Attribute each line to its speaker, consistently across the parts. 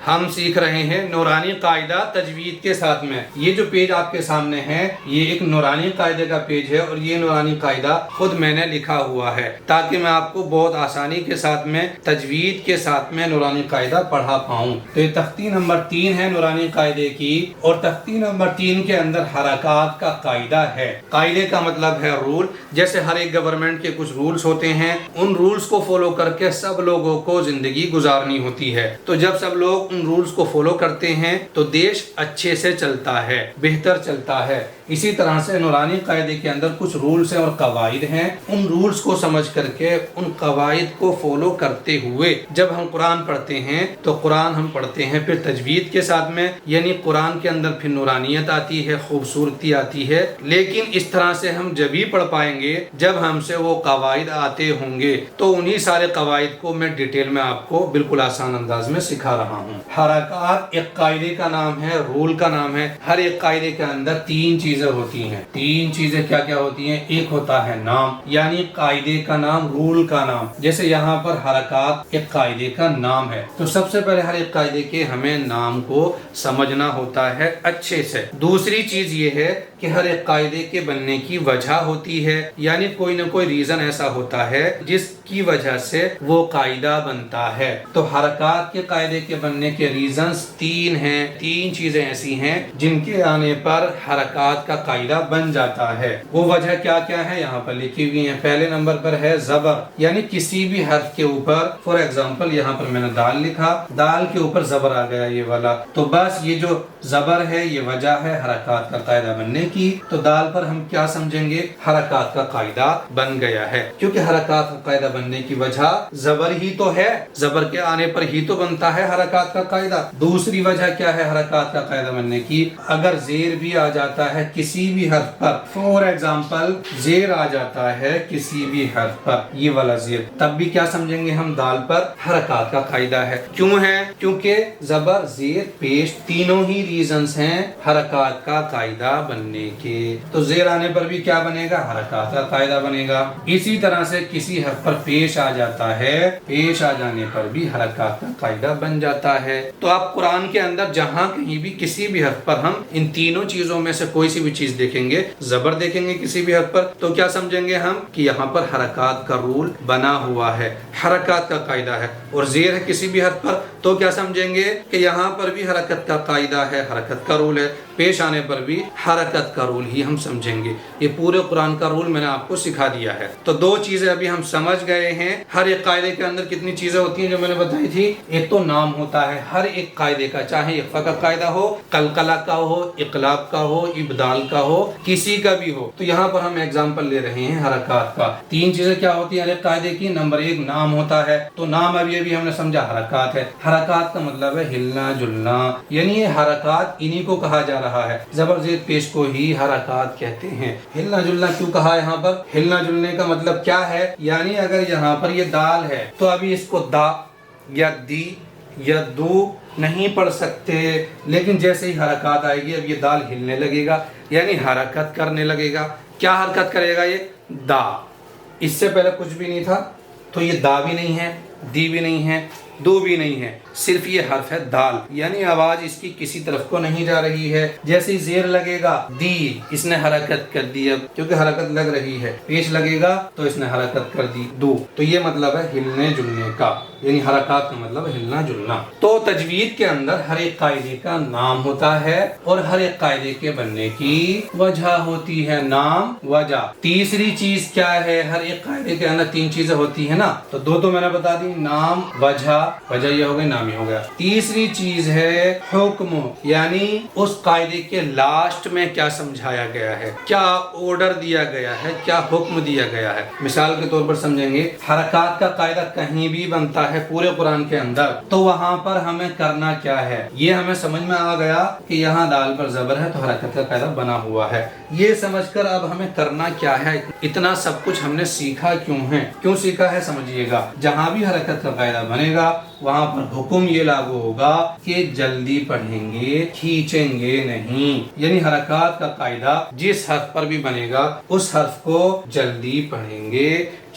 Speaker 1: ہم سیکھ رہے ہیں نورانی قاعدہ تجوید کے ساتھ میں۔ یہ جو پیج آپ کے سامنے ہے یہ ایک نورانی قاعدے کا پیج ہے، اور یہ نورانی قاعدہ خود میں نے لکھا ہوا ہے تاکہ میں آپ کو بہت آسانی کے ساتھ میں تجوید کے ساتھ میں نورانی قاعدہ پڑھا پاؤں۔ تو یہ تختی نمبر 3 ہے نورانی قاعدے کی، اور تختی نمبر 3 کے اندر حرکات کا قاعدہ ہے۔ قاعدے کا مطلب ہے رول۔ جیسے ہر ایک گورنمنٹ کے کچھ رولز ہوتے ہیں، ان رولز کو فالو کر کے سب لوگوں کو زندگی گزارنی ہوتی ہے۔ تو جب سب لوگ ان رولز کو فالو کرتے ہیں تو دیش اچھے سے چلتا ہے، بہتر چلتا ہے۔ اسی طرح سے نورانی قاعدے کے اندر کچھ رولز ہیں اور قواعد ہیں، ان رولز کو سمجھ کر کے ان قواعد کو فالو کرتے ہوئے جب ہم قرآن پڑھتے ہیں تو قرآن ہم پڑھتے ہیں پھر تجوید کے ساتھ میں، یعنی قرآن کے اندر پھر نورانیت آتی ہے، خوبصورتی آتی ہے۔ لیکن اس طرح سے ہم جب ہی پڑھ پائیں گے جب ہم سے وہ قواعد آتے ہوں گے۔ تو انہی سارے قواعد کو میں ڈیٹیل میں آپ کو بالکل آسان انداز میں سکھا رہا ہوں۔ حرکات ایک قاعدے کا نام ہے، رول کا نام ہے۔ ہر ایک قاعدے کے اندر 3 چیزیں ہوتی ہیں۔ 3 چیزیں کیا کیا ہوتی ہیں؟ ایک ہوتا ہے نام، یعنی قاعدے کا نام، رول کا نام۔ جیسے یہاں پر حرکات ایک قاعدے کا نام ہے، تو سب سے پہلے ہر ایک قاعدے کے ہمیں نام کو سمجھنا ہوتا ہے اچھے سے۔ دوسری چیز یہ ہے کہ ہر ایک قاعدے کے بننے کی وجہ ہوتی ہے، یعنی کوئی نہ کوئی ریزن ایسا ہوتا ہے جس کی وجہ سے وہ قاعدہ بنتا ہے۔ تو حرکات کے قاعدے کے بننے کے ریزنز 3 ہیں۔ 3 چیزیں ایسی ہیں جن کے آنے پر حرکات کا قاعدہ بن جاتا ہے۔ وہ وجہ کیا کیا ہے یہاں پر لکھی ہوئی ہیں۔ پہلے نمبر پر ہے زبر، یعنی کسی بھی حرف کے اوپر، فار ایگزامپل یہاں پر میں نے دال لکھا، دال کے اوپر زبر آ گیا یہ والا، تو بس یہ جو زبر ہے یہ وجہ ہے حرکات کا قاعدہ بننے کی۔ تو دال پر ہم کیا سمجھیں گے؟ حرکات کا قاعدہ بن گیا ہے، کیونکہ حرکات کا قاعدہ بننے کی وجہ زبر ہی تو ہے، زبر کے آنے پر ہی تو بنتا ہے حرکات کا قاعدہ۔ دوسری وجہ کیا ہے حرکات کا قاعدہ بننے کی؟ اگر زیر بھی آ جاتا ہے کسی بھی حرف پر، فار ایگزامپل زیر آ جاتا ہے کسی بھی حرف پر، یہ والا زیر، تب بھی کیا سمجھیں گے ہم؟ دال پر حرکات کا قاعدہ ہے۔ کیوں ہے؟ کیونکہ زبر، زیر، پیش تینوں ہی ریزنز ہیں حرکات کا قاعدہ بننے کے۔ تو زیر آنے پر بھی کیا بنے گا؟ حرکات کا قاعدہ بنے گا۔ اسی طرح سے کسی حرف پر پیش آ جاتا ہے، پیش آ جانے پر بھی حرکات کا قاعدہ بن جاتا ہے۔ تو آپ قرآن کے اندر جہاں کہیں بھی کسی بھی حرف پر ہم ان تینوں چیزوں میں سے کوئی سی بھی چیز دیکھیں گے، زبر دیکھیں گے کسی بھی حرف پر، تو کیا سمجھیں گے ہم کہ یہاں پر حرکات کا رول بنا ہوا ہے، حرکات کا قاعدہ ہے۔ اور زیر ہے کسی بھی حرف پر تو کیا سمجھیں گے کہ یہاں پر بھی حرکت کا قاعدہ ہے، حرکت کا رول ہے۔ پیش آنے پر بھی حرکت کا رول ہی ہم سمجھیں گے۔ یہ پورے قرآن کا رول میں نے آپ کو سکھا دیا ہے۔ تو 2 چیزیں ابھی ہم سمجھ گئے ہیں۔ ہر ایک قاعدے کے اندر کتنی چیزیں ہوتی ہیں جو میں نے بتائی تھی؟ ایک تو نام ہوتا ہے ہر ایک قاعدے کا، چاہے اخفاء کا قاعدہ ہو، قلقلہ کا ہو، اقلاب کا ہو، ابدال کا ہو، کسی کا بھی ہو۔ تو یہاں پر ہم ایگزامپل لے رہے ہیں حرکات کا۔ 3 چیزیں کیا ہوتی ہیں ہر ایک قاعدے کی؟ نمبر 1 نام ہوتا ہے، تو نام ابھی ہم نے سمجھا حرکات ہے۔ حرکات کا مطلب ہے ہلنا جلنا، یعنی یہ حرکات انہی کو کہا جا رہا ہے، زبر زیر پیش کو ہی حرکات کہتے ہیں۔ ہلنا جلنا کیوں کہا یہاں پر؟ ہلنا جلنے کا مطلب کیا ہے؟ یعنی اگر یہاں پر یہ دال ہے تو ابھی اس کو دا یا دی یا دو نہیں پڑھ سکتے، لیکن جیسے ہی حرکات آئے گی اب یہ دال ہلنے لگے گا، یعنی حرکت کرنے لگے گا۔ کیا حرکت کرے گا؟ یہ دا، اس سے پہلے کچھ بھی نہیں تھا، تو یہ دا بھی نہیں ہے، دی بھی نہیں ہے، دو بھی نہیں ہے، صرف یہ حرف ہے دال، یعنی آواز اس کی کسی طرف کو نہیں جا رہی ہے۔ جیسے ہی زیر لگے گا دی، اس نے حرکت کر دی، اب کیونکہ حرکت لگ رہی ہے۔ پیش لگے گا تو اس نے حرکت کر دی، دو۔ تو یہ مطلب ہے ہلنے جلنے کا، یعنی حرکات کا مطلب ہلنا جلنا۔ تو تجوید کے اندر ہر ایک قاعدے کا نام ہوتا ہے اور ہر ایک قاعدے کے بننے کی وجہ ہوتی ہے، نام، وجہ۔ تیسری چیز کیا ہے؟ ہر ایک قاعدے کے اندر 3 چیزیں ہوتی ہیں نا، تو 2 تو میں نے بتا دی، نام، وجہ، وجہ یہ ہو گئی، نام ہو گیا۔ تیسری چیز ہے حکم، یعنی اس قاعدے کے لاسٹ میں کیا سمجھایا گیا ہے، کیا آرڈر دیا گیا ہے، کیا حکم دیا گیا ہے۔ مثال کے طور پر سمجھیں گے، حرکات کا قاعدہ کہیں بھی بنتا ہے پورے قرآن کے اندر، تو وہاں پر ہمیں کرنا کیا ہے، یہ ہمیں سمجھ میں آ گیا کہ یہاں دال پر زبر ہے تو حرکت کا قاعدہ بنا ہوا ہے۔ یہ سمجھ کر اب ہمیں کرنا کیا ہے، اتنا سب کچھ ہم نے سیکھا کیوں ہے، کیوں سیکھا ہے سمجھیے گا۔ جہاں بھی حرکت کا قاعدہ بنے گا وہاں پر حکم یہ لاگو ہوگا کہ جلدی پڑھیں گے، کھینچیں گے نہیں، یعنی حرکات کا قاعدہ جس حرف پر بھی بنے گا اس حرف کو جلدی پڑھیں گے،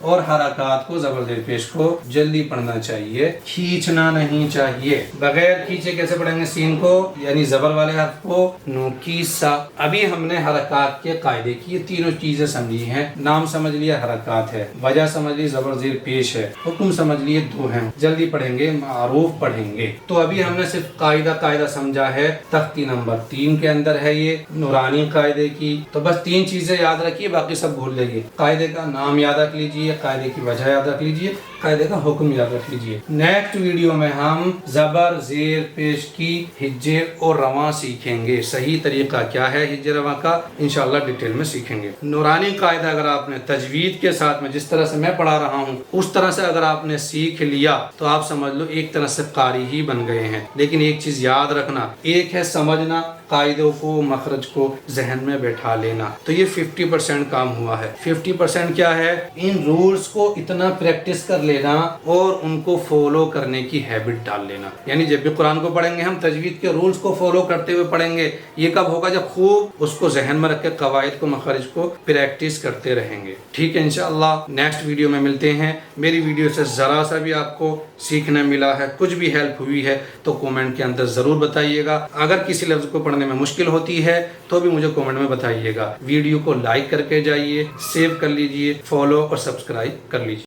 Speaker 1: اور حرکات کو زبر زیر پیش کو جلدی پڑھنا چاہیے، کھینچنا نہیں چاہیے۔ بغیر کھینچے کیسے پڑھیں گے سین کو، یعنی زبر والے حرف کو، نو کی سا۔ ابھی ہم نے حرکات کے قاعدے کی یہ تینوں چیزیں سمجھی ہیں۔ نام سمجھ لیا حرکات ہے، وجہ سمجھ لی زبر زیر پیش ہے، حکم سمجھ لیے دو ہیں، جلدی پڑھیں گے، معروف پڑھیں گے۔ تو ابھی ہم نے صرف قاعدہ سمجھا ہے، تختی نمبر 3 کے اندر ہے یہ نورانی قاعدے کی۔ تو بس 3 چیزیں یاد رکھیے، باقی سب بھول جائیے۔ قاعدے کا نام یاد رکھ لیجئے، قاعدے کی وجہ یاد رکھ لیجئے، قاعدے کا حکم یاد رکھ لیجئے۔ نیکسٹ ویڈیو میں ہم زبر زیر پیش کی ہجے اور رواں سیکھیں گے۔ صحیح طریقہ کیا ہے ہجے رواں کا، انشاءاللہ ڈیٹیل میں سیکھیں گے۔ نورانی قاعدہ اگر آپ نے تجوید کے ساتھ میں جس طرح سے میں پڑھا رہا ہوں اس طرح سے اگر آپ نے سیکھ لیا تو آپ سمجھ لو ایک طرح سے قاری ہی بن گئے ہیں۔ لیکن ایک چیز یاد رکھنا، ایک ہے سمجھنا قاعدوں کو، مخرج کو ذہن میں بیٹھا لینا، تو یہ 50% کام ہوا ہے۔ 50% کیا ہے، ان رولز کو اتنا پریکٹس کر لینا اور ان کو فالو کرنے کی ہیبٹ ڈال لینا۔ یعنی جب بھی قرآن کو پڑھیں گے ہم تجوید کے رولز کو فالو کرتے ہوئے پڑھیں گے۔ یہ کب ہوگا، جب خوب اس کو ذہن میں رکھ کے قواعد کو، مخارج کو پریکٹس کرتے رہیں گے۔ ٹھیک ہے، انشاءاللہ نیکسٹ ویڈیو میں ملتے ہیں۔ میری ویڈیو سے ذرا سا بھی آپ کو سیکھنے ملا ہے، کچھ بھی ہیلپ ہوئی ہے تو کومنٹ کے اندر ضرور بتائیے گا۔ اگر کسی لفظ کو پڑھنے میں مشکل ہوتی ہے تو بھی مجھے کومنٹ میں بتائیے گا۔ ویڈیو کو لائک کر کے جائیے، سیو کر لیجئے، فالو اور سبسکرائب کر لیجئے۔